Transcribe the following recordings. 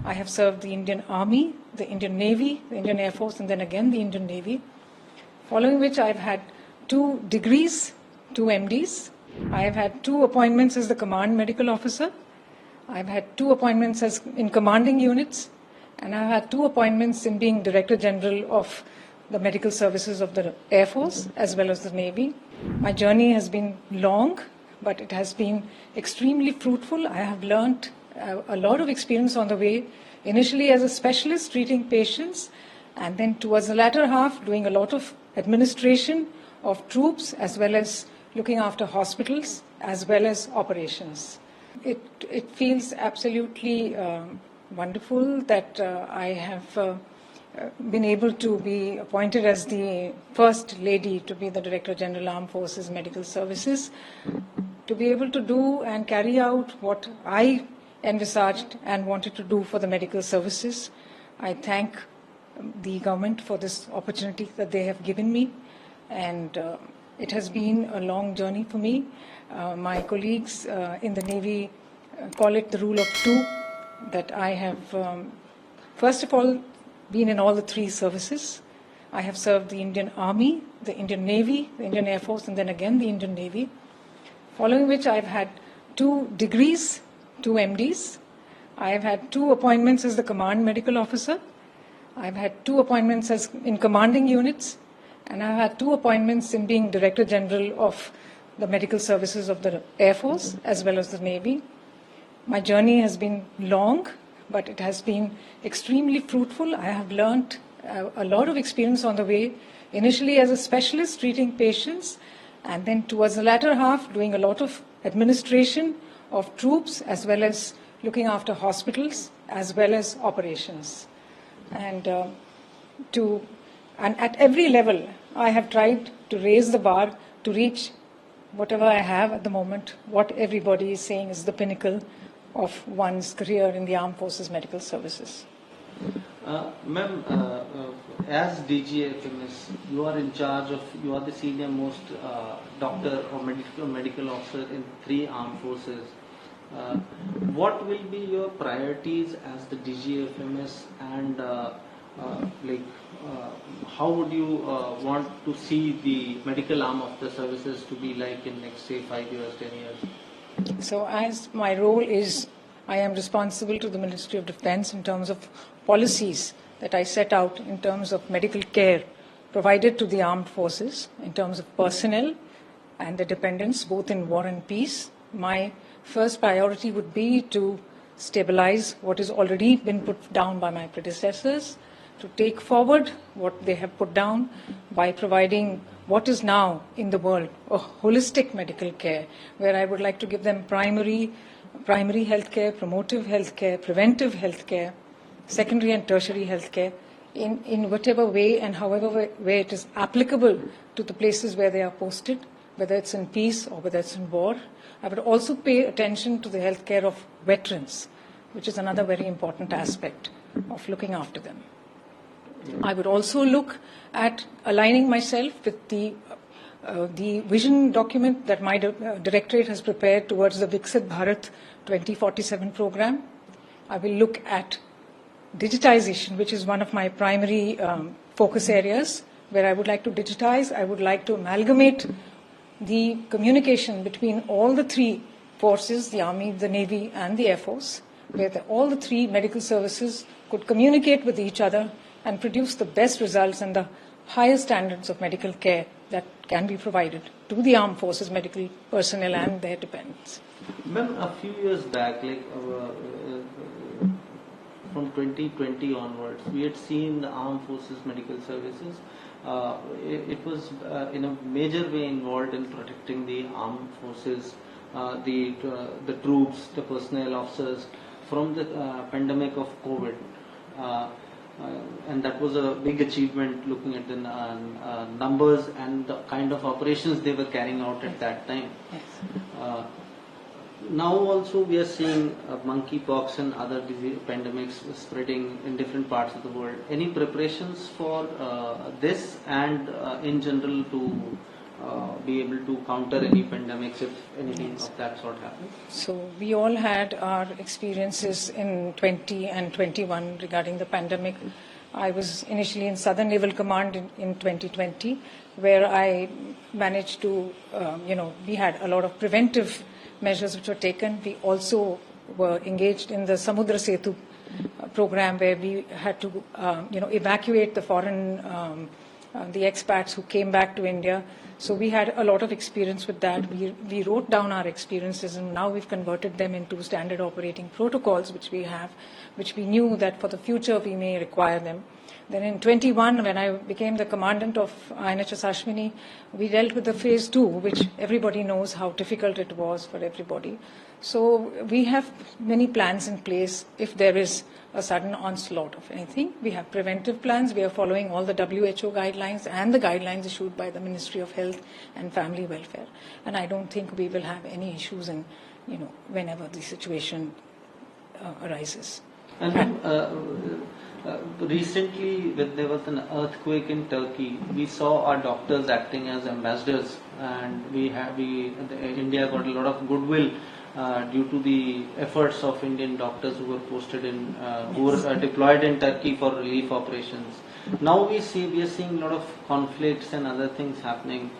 I have served the Indian Army, the Indian Navy, the Indian Air Force, and then again the Indian Navy, following which I've had 2 degrees, 2 MDs. I have had 2 appointments as the Command Medical Officer. I've had 2 appointments as in commanding units, and I've had 2 appointments in being Director General of the Medical Services of the Air Force as well as the Navy. My journey has been long, but it has been extremely fruitful. I have learnt a lot of experience on the way, initially as a specialist treating patients, and then towards the latter half doing a lot of administration of troops as well as looking after hospitals as well as operations. It feels absolutely wonderful that I have been able to be appointed as the first lady to be the Director General Armed Forces Medical Services, to be able to do and carry out what I envisaged and wanted to do for the medical services. I thank the government for this opportunity that they have given me, and it has been a long journey for me. My colleagues in the Navy call it the rule of 2, that I have, first of all, been in all the 3 services. I have served the Indian Army, the Indian Navy, the Indian Air Force, and then again the Indian Navy, following which I've had 2 degrees, 2 MDs. I have had 2 appointments as the Command Medical Officer. I've had 2 appointments as in commanding units, and I've had 2 appointments in being Director General of the Medical Services of the Air Force as well as the Navy. My journey has been long, but it has been extremely fruitful. I have learnt a lot of experience on the way, initially as a specialist treating patients, and then towards the latter half doing a lot of administration of troops as well as looking after hospitals as well as operations. And at every level, I have tried to raise the bar to reach whatever I have at the moment, what everybody is saying is the pinnacle of one's career in the Armed Forces Medical Services. Ma'am, as DGAFMS, you are in charge of, you are the senior most doctor or medical officer in 3 armed forces. What will be your priorities as the DGAFMS, and how would you want to see the medical arm of the services to be like in next, say, 5 years, 10 years? So as my role is, I am responsible to the Ministry of Defence in terms of policies that I set out in terms of medical care provided to the armed forces, in terms of personnel and the dependents, both in war and peace. My first priority would be to stabilize what has already been put down by my predecessors, to take forward what they have put down by providing what is now in the world a holistic medical care, where I would like to give them primary health care, promotive health care, preventive health care, secondary and tertiary health care, in whatever way and however way it is applicable to the places where they are posted, whether it's in peace or whether it's in war. I would also pay attention to the health care of veterans, which is another very important aspect of looking after them. I would also look at aligning myself with the vision document that my directorate has prepared towards the Viksit Bharat 2047 program. I will look at digitization, which is one of my primary focus areas, where I would like to digitize. I would like to amalgamate the communication between all the 3 forces, the Army, the Navy, and the Air Force, where all the 3 medical services could communicate with each other and produce the best results and the highest standards of medical care that can be provided to the armed forces medical personnel and their dependents. Ma'am, a few years back, from 2020 onwards, we had seen the armed forces medical services. It was in a major way involved in protecting the armed forces, the troops, the personnel officers from the pandemic of COVID. And that was a big achievement, looking at the numbers and the kind of operations they were carrying out at that time. Yes. Now also we are seeing monkeypox and other pandemics spreading in different parts of the world. Any preparations for this and in general to be able to counter any pandemics if anything of that sort happens? So we all had our experiences in 20 and 21 regarding the pandemic. I was initially in Southern Naval Command in 2020, where I managed to, we had a lot of preventive measures which were taken. We also were engaged in the Samudra Setu program, where we had to, evacuate the foreign, the expats who came back to India. So we had a lot of experience with that. We wrote down our experiences, and now we've converted them into standard operating protocols, which we have, which we knew that for the future we may require them. Then in 21, when I became the commandant of INHS Ashwini, we dealt with the phase 2, which everybody knows how difficult it was for everybody. So we have many plans in place if there is a sudden onslaught of anything. We have preventive plans. We are following all the WHO guidelines and the guidelines issued by the Ministry of Health and Family Welfare. And I don't think we will have any issues in, whenever the situation arises. And recently, when there was an earthquake in Turkey, we saw our doctors acting as ambassadors, and India got a lot of goodwill due to the efforts of Indian doctors who were posted in, who were deployed in Turkey for relief operations. Now we are seeing a lot of conflicts and other things happening.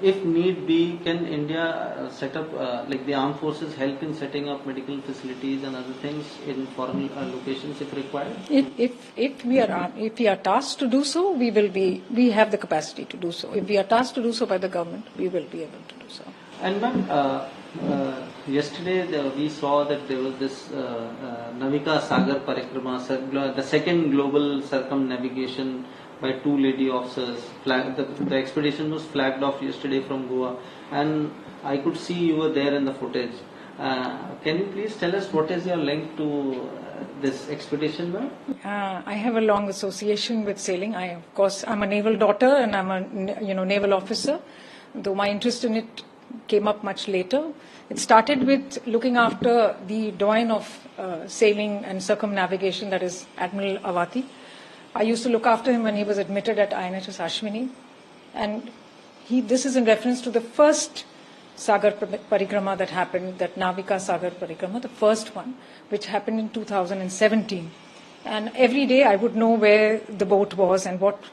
If need be, can India set up, like the armed forces, help in setting up medical facilities and other things in foreign locations if required? If we are tasked to do so, we have the capacity to do so. If we are tasked to do so by the government, we will be able to do so. And ma'am, yesterday we saw that there was this Navika Sagar Parikrama, the second global circumnavigation by 2 lady officers. The expedition was flagged off yesterday from Goa, and I could see you were there in the footage. Can you please tell us what is your link to this expedition, ma'am? I have a long association with sailing. Of course, I'm a naval daughter and I'm a naval officer, though my interest in it came up much later. It started with looking after the doyen of sailing and circumnavigation, that is Admiral Avati. I used to look after him when he was admitted at INHS Ashwini, and this is in reference to the first Sagar Parikrama that happened, that Navika Sagar Parikrama, the first one, which happened in 2017. And every day I would know where the boat was and what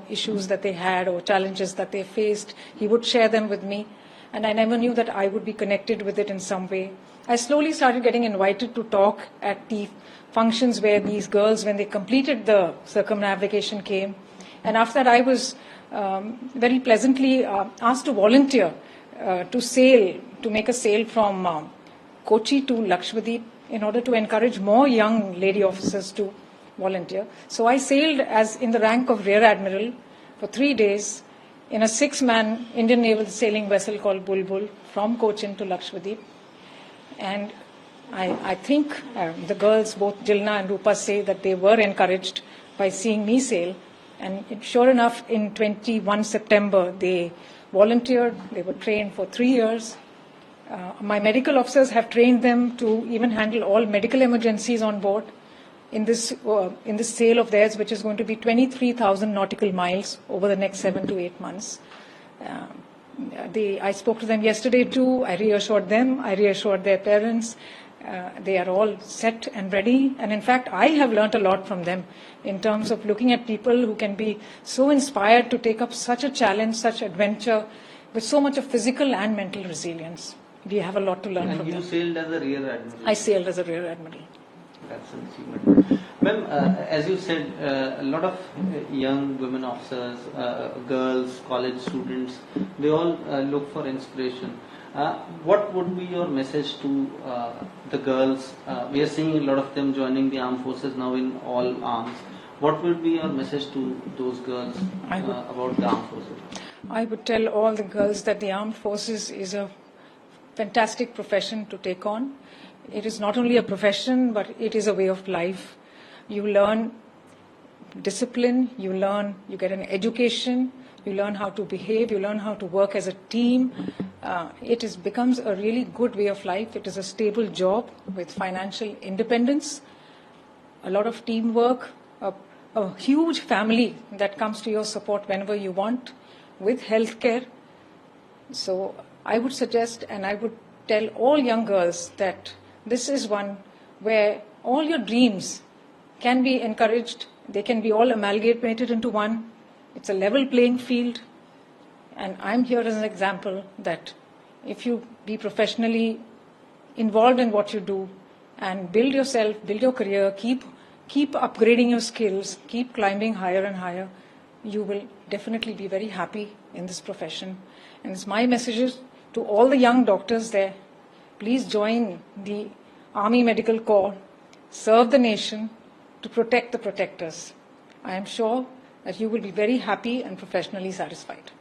issues that they had or challenges that they faced. He would share them with me, and I never knew that I would be connected with it in some way. I slowly started getting invited to talk at the functions where these girls, when they completed the circumnavigation, came. And after that, I was very pleasantly asked to volunteer to make a sail from Kochi to Lakshadweep in order to encourage more young lady officers to volunteer. So I sailed as in the rank of Rear Admiral for 3 days in a 6-man Indian naval sailing vessel called Bulbul from Cochin to Lakshadweep. And I think the girls, both Jilna and Rupa, say that they were encouraged by seeing me sail. And sure enough, in 21 September, they volunteered. They were trained for 3 years. My medical officers have trained them to even handle all medical emergencies on board in this sail of theirs, which is going to be 23,000 nautical miles over the next 7 to 8 months. I spoke to them yesterday too. I reassured them. I reassured their parents. They are all set and ready. And in fact, I have learnt a lot from them in terms of looking at people who can be so inspired to take up such a challenge, such adventure, with so much of physical and mental resilience. We have a lot to learn from them. And you sailed as a Rear Admiral? I sailed as a Rear Admiral. That's an achievement. Ma'am, as you said, a lot of young women officers, girls, college students, they all look for inspiration. What would be your message to the girls? We are seeing a lot of them joining the armed forces now in all arms. What would be your message to those girls about the armed forces? I would tell all the girls that the armed forces is a fantastic profession to take on. It is not only a profession, but it is a way of life. You learn discipline, you get an education, you learn how to behave, you learn how to work as a team. It becomes a really good way of life. It is a stable job with financial independence, a lot of teamwork, a huge family that comes to your support whenever you want. with healthcare. So I would suggest, and I would tell all young girls, that this is one where all your dreams can be encouraged. They can be all amalgamated into one. It's a level playing field. And I'm here as an example that if you be professionally involved in what you do and build yourself, build your career, keep upgrading your skills, keep climbing higher and higher, you will definitely be very happy in this profession. And it's my messages to all the young doctors there. Please join the Army Medical Corps, serve the nation to protect the protectors. I am sure that you will be very happy and professionally satisfied.